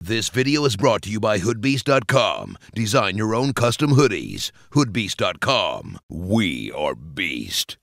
This video is brought to you by hoodbeast.com. Design your own custom hoodies. Hoodbeast.com. We are beast.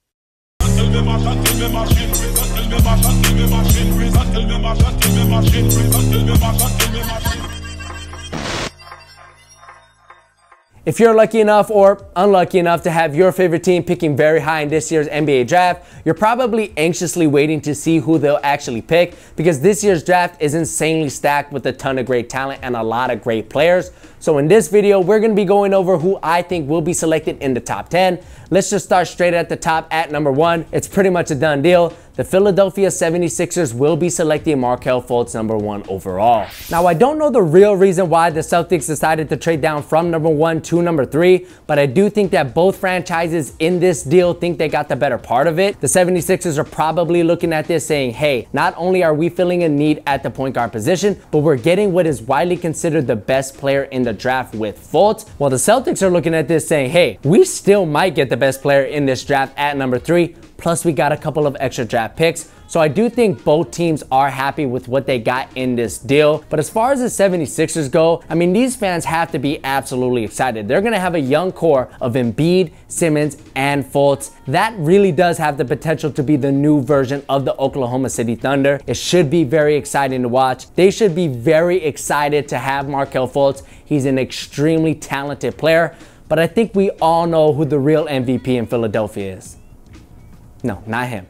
If you're lucky enough or unlucky enough to have your favorite team picking very high in this year's NBA draft, you're probably anxiously waiting to see who they'll actually pick, because this year's draft is insanely stacked with a ton of great talent and a lot of great players. So in this video, we're going to be going over who I think will be selected in the top 10. Let's just start straight at the top at number 1. It's pretty much a done deal. The Philadelphia 76ers will be selecting Markelle Fultz number 1 overall. Now, I don't know the real reason why the Celtics decided to trade down from number 1 to number 3, but I do think that both franchises in this deal think they got the better part of it. The 76ers are probably looking at this saying, hey, not only are we filling a need at the point guard position, but we're getting what is widely considered the best player in the draft with Fultz. While the Celtics are looking at this saying, hey, we still might get the best player in this draft at number 3, plus we got a couple of extra draft picks. So I do think both teams are happy with what they got in this deal. But as far as the 76ers go, I mean, these fans have to be absolutely excited. They're going to have a young core of Embiid, Simmons, and Fultz. That really does have the potential to be the new version of the Oklahoma City Thunder. It should be very exciting to watch. They should be very excited to have Markelle Fultz. He's an extremely talented player, but I think we all know who the real MVP in Philadelphia is. No, not him.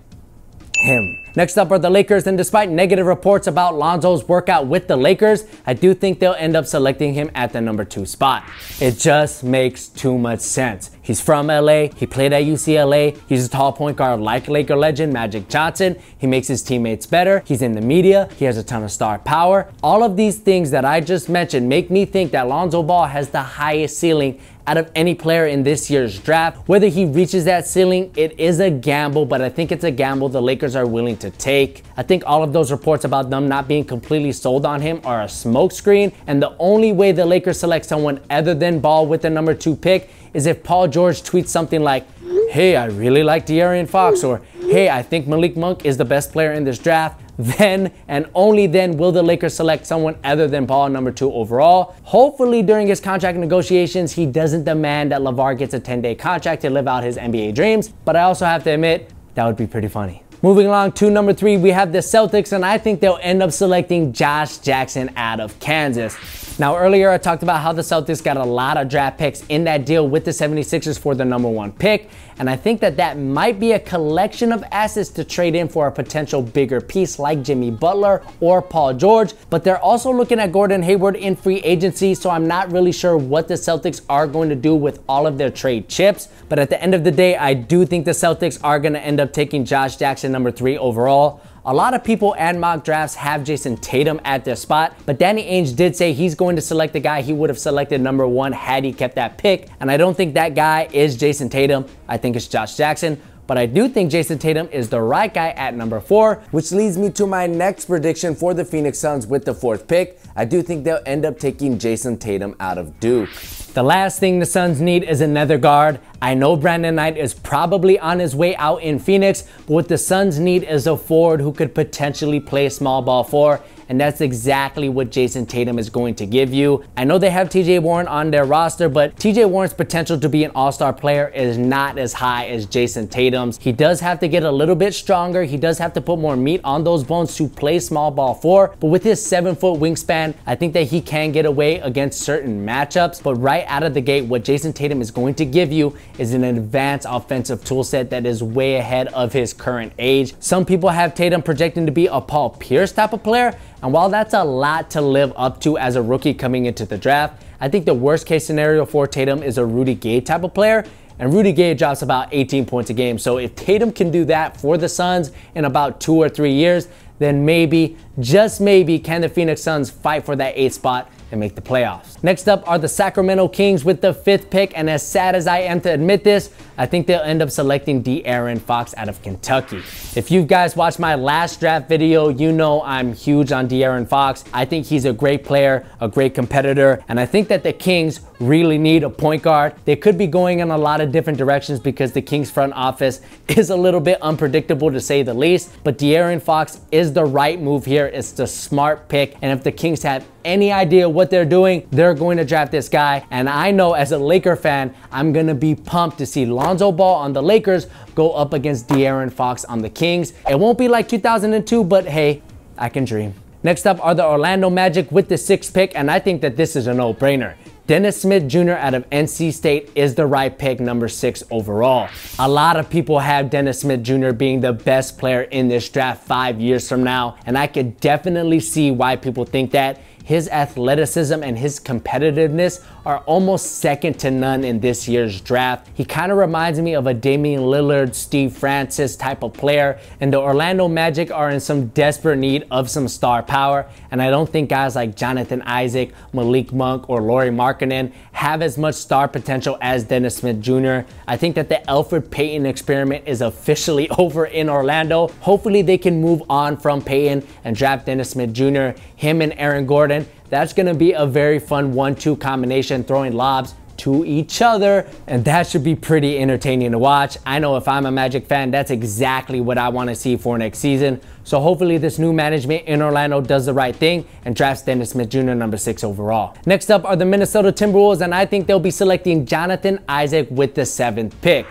Him. Next up are the Lakers, and despite negative reports about Lonzo's workout with the Lakers, I do think they'll end up selecting him at the number 2 spot. It just makes too much sense. He's from LA, he played at UCLA, he's a tall point guard like Laker legend Magic Johnson, he makes his teammates better, he's in the media, he has a ton of star power. All of these things that I just mentioned make me think that Lonzo Ball has the highest ceiling out of any player in this year's draft. Whether he reaches that ceiling, it is a gamble, but I think it's a gamble the Lakers are willing to take. I think all of those reports about them not being completely sold on him are a smokescreen, and the only way the Lakers select someone other than Ball with the number 2 pick is if Paul George tweets something like, hey, I really like De'Aaron Fox, or hey, I think Malik Monk is the best player in this draft. Then and only then will the Lakers select someone other than Paul number 2 overall. Hopefully during his contract negotiations, he doesn't demand that LeVar gets a 10-day contract to live out his NBA dreams, but I also have to admit, that would be pretty funny. Moving along to number 3, we have the Celtics, and I think they'll end up selecting Josh Jackson out of Kansas. Now, earlier I talked about how the Celtics got a lot of draft picks in that deal with the 76ers for the number 1 pick, and I think that that might be a collection of assets to trade in for a potential bigger piece like Jimmy Butler or Paul George, but they're also looking at Gordon Hayward in free agency, so I'm not really sure what the Celtics are going to do with all of their trade chips. But at the end of the day, I do think the Celtics are going to end up taking Josh Jackson number 3 overall. A lot of people and mock drafts have Jayson Tatum at their spot, but Danny Ainge did say he's going to select the guy he would have selected number 1 had he kept that pick, and I don't think that guy is Jayson Tatum. I think it's Josh Jackson, but I do think Jayson Tatum is the right guy at number 4, which leads me to my next prediction for the Phoenix Suns with the 4th pick. I do think they'll end up taking Jayson Tatum out of Duke. The last thing the Suns need is another guard. I know Brandon Knight is probably on his way out in Phoenix, but what the Suns need is a forward who could potentially play small ball 4, and that's exactly what Jayson Tatum is going to give you. I know they have TJ Warren on their roster, but TJ Warren's potential to be an all-star player is not as high as Jayson Tatum's. He does have to get a little bit stronger. He does have to put more meat on those bones to play small ball 4, but with his 7-foot wingspan, I think that he can get away against certain matchups. But right out of the gate, what Jayson Tatum is going to give you is an advanced offensive tool set that is way ahead of his current age. Some people have Tatum projecting to be a Paul Pierce type of player, and while that's a lot to live up to as a rookie coming into the draft, I think the worst case scenario for Tatum is a Rudy Gay type of player, and Rudy Gay drops about 18 points a game. So if Tatum can do that for the Suns in about 2 or 3 years, then maybe, just maybe, can the Phoenix Suns fight for that 8th spot and make the playoffs. Next up are the Sacramento Kings with the 5th pick, and as sad as I am to admit this, I think they'll end up selecting De'Aaron Fox out of Kentucky. If you guys watched my last draft video, you know I'm huge on De'Aaron Fox. I think he's a great player, a great competitor, and I think that the Kings really need a point guard. They could be going in a lot of different directions because the Kings front office is a little bit unpredictable to say the least, but De'Aaron Fox is the right move here. It's the smart pick, and if the Kings have any idea what they're doing, they're going to draft this guy. And I know as a Laker fan, I'm gonna be pumped to see Lonzo Ball on the Lakers go up against De'Aaron Fox on the Kings. It won't be like 2002, but hey, I can dream. Next up are the Orlando Magic with the 6th pick, and I think that this is a no-brainer. Dennis Smith Jr. out of NC State is the right pick, number 6 overall. A lot of people have Dennis Smith Jr. being the best player in this draft 5 years from now, and I could definitely see why people think that. His athleticism and his competitiveness are almost second to none in this year's draft. He kind of reminds me of a Damian Lillard, Steve Francis type of player, and the Orlando Magic are in some desperate need of some star power, and I don't think guys like Jonathan Isaac, Malik Monk, or LAURI Markkanen have as much star potential as Dennis Smith Jr. I think that the Elfrid Payton experiment is officially over in Orlando. Hopefully they can move on from Payton and draft Dennis Smith Jr., him and Aaron Gordon. That's going to be a very fun 1-2 combination, throwing lobs to each other, and that should be pretty entertaining to watch. I know if I'm a Magic fan, that's exactly what I want to see for next season. So hopefully this new management in Orlando does the right thing and drafts Dennis Smith Jr. number 6 overall. Next up are the Minnesota Timberwolves, and I think they'll be selecting Jonathan Isaac with the 7th pick.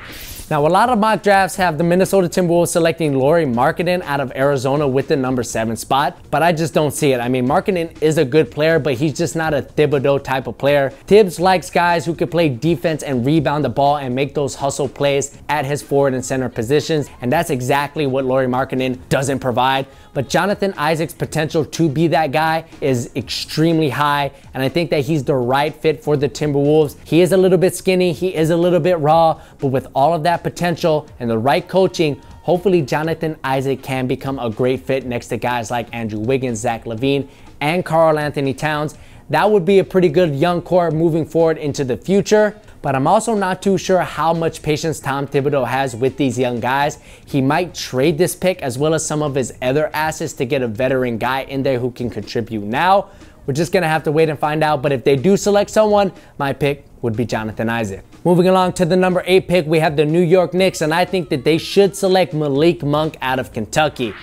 Now, a lot of mock drafts have the Minnesota Timberwolves selecting LAURI Markkanen out of Arizona with the number 7 spot, but I just don't see it. I mean, Markkanen is a good player, but he's just not a Thibodeau type of player. Tibbs likes guys who can play defense and rebound the ball and make those hustle plays at his forward and center positions, and that's exactly what LAURI Markkanen doesn't provide. But Jonathan Isaac's potential to be that guy is extremely high, and I think that he's the right fit for the Timberwolves. He is a little bit skinny, he is a little bit raw, but with all of that potential and the right coaching, hopefully Jonathan Isaac can become a great fit next to guys like Andrew Wiggins, Zach LaVine, and Karl Anthony Towns. That would be a pretty good young core moving forward into the future. But I'm also not too sure how much patience Tom Thibodeau has with these young guys. He might trade this pick as well as some of his other assets to get a veteran guy in there who can contribute now. We're just gonna have to wait and find out, but if they do select someone, my pick would be Jonathan Isaac. Moving along to the number 8 pick, we have the New York Knicks, and I think that they should select Malik Monk out of Kentucky.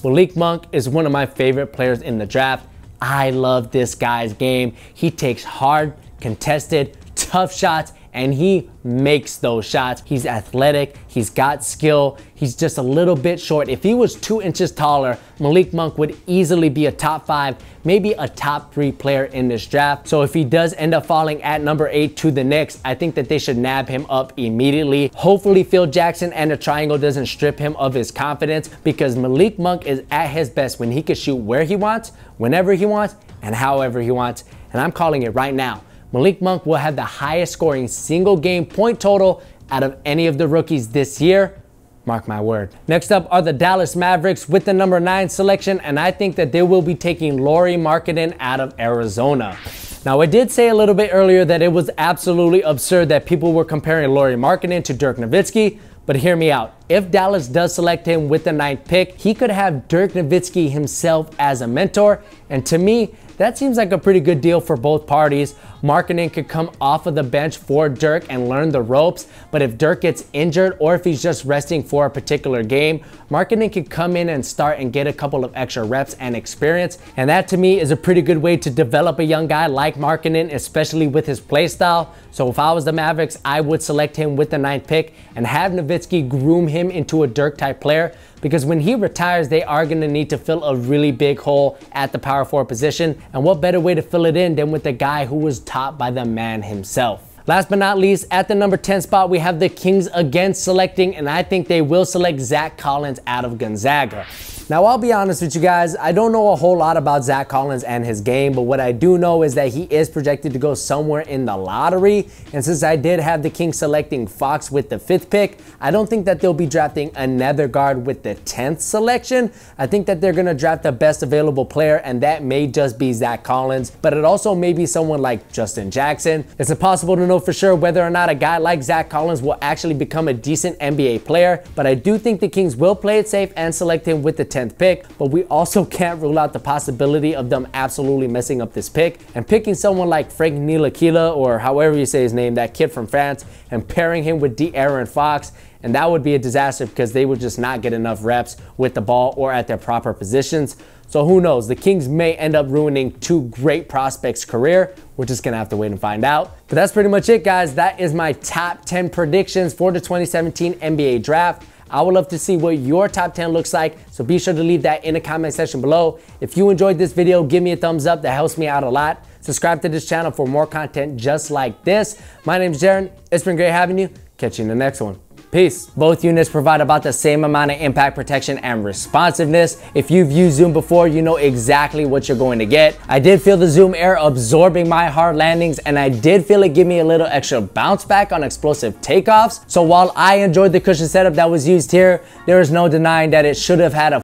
Malik Monk is one of my favorite players in the draft. I love this guy's game. He takes hard, contested, tough shots, and he makes those shots. He's athletic, he's got skill, he's just a little bit short. If he was 2 inches taller, Malik Monk would easily be a top 5, maybe a top 3 player in this draft. So if he does end up falling at number 8 to the Knicks, I think that they should nab him up immediately. Hopefully Phil Jackson and the triangle doesn't strip him of his confidence, because Malik Monk is at his best when he can shoot where he wants, whenever he wants, and however he wants. And I'm calling it right now. Malik Monk will have the highest scoring single game point total out of any of the rookies this year. Mark my word. Next up are the Dallas Mavericks with the number 9 selection, and I think that they will be taking LAURI Markkanen out of Arizona. Now, I did say a little bit earlier that it was absolutely absurd that people were comparing LAURI Markkanen to Dirk Nowitzki, but hear me out. If Dallas does select him with the 9th pick, he could have Dirk Nowitzki himself as a mentor, and to me, that seems like a pretty good deal for both parties. Markkanen could come off of the bench for Dirk and learn the ropes, but if Dirk gets injured or if he's just resting for a particular game, Markkanen could come in and start and get a couple of extra reps and experience, and that to me is a pretty good way to develop a young guy like Markkanen, especially with his play style. So if I was the Mavericks, I would select him with the 9th pick and have Nowitzki groom him into a Dirk type player, because when he retires, they are going to need to fill a really big hole at the power forward position, and what better way to fill it in than with the guy who was taught by the man himself. Last but not least, at the number 10 spot, we have the Kings again selecting, and I think they will select Zach Collins out of Gonzaga. Now, I'll be honest with you guys, I don't know a whole lot about Zach Collins and his game, but what I do know is that he is projected to go somewhere in the lottery, and since I did have the Kings selecting Fox with the 5th pick, I don't think that they'll be drafting another guard with the 10th selection. I think that they're going to draft the best available player, and that may just be Zach Collins, but it also may be someone like Justin Jackson. It's impossible to know for sure whether or not a guy like Zach Collins will actually become a decent NBA player, but I do think the Kings will play it safe and select him with the 10th pick, but we also can't rule out the possibility of them absolutely messing up this pick and picking someone like Frank Ntilikina, or however you say his name, that kid from France, and pairing him with De'Aaron Fox, and that would be a disaster because they would just not get enough reps with the ball or at their proper positions. So who knows? The Kings may end up ruining two great prospects' career. We're just gonna have to wait and find out. But that's pretty much it, guys. That is my top 10 predictions for the 2017 NBA draft. I would love to see what your top 10 looks like, so be sure to leave that in the comment section below. If you enjoyed this video, give me a thumbs up. That helps me out a lot. Subscribe to this channel for more content just like this. My name is Jaron. It's been great having you. Catch you in the next one. Peace. Both units provide about the same amount of impact protection and responsiveness. If you've used Zoom before, you know exactly what you're going to get. I did feel the Zoom Air absorbing my hard landings, and I did feel it give me a little extra bounce back on explosive takeoffs. So while I enjoyed the cushion setup that was used here, there is no denying that it should have had a